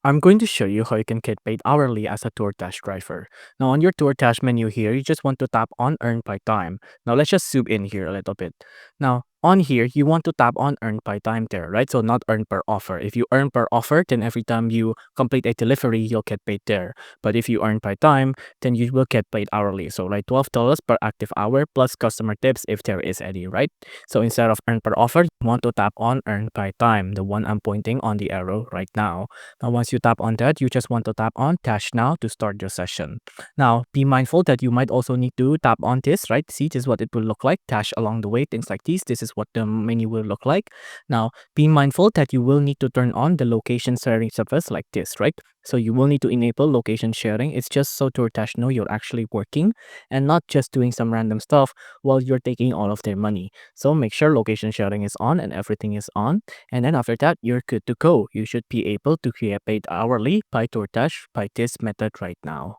I'm going to show you how you can get paid hourly as a DoorDash driver. Now, on your DoorDash menu here, you just want to tap on Earn by Time. Now, let's just zoom in here a little bit. Now, on here, you want to tap on Earn by Time there, right? So, not Earn per offer. If you earn per offer, then every time you complete a delivery, you'll get paid there. But if you earn by time, then you will get paid hourly. So, like $12 per active hour plus customer tips if there is any, right? So, instead of Earn per offer, you want to tap on Earn by Time, the one I'm pointing on the arrow right now. Now, once you tap on that, you just want to tap on Cash Now to start your session. Now, be mindful that you might also need to tap on this, right? See, this is what it will look like. Cash along the way, things like these. This is what the menu will look like. Now, be mindful that you will need to turn on the location sharing service like this, right? So you will need to enable location sharing. It's just so DoorDash know you're actually working and not just doing some random stuff while you're taking all of their money. So make sure location sharing is on and everything is on. And then after that, you're good to go. You should be able to get paid hourly by DoorDash by this method right now.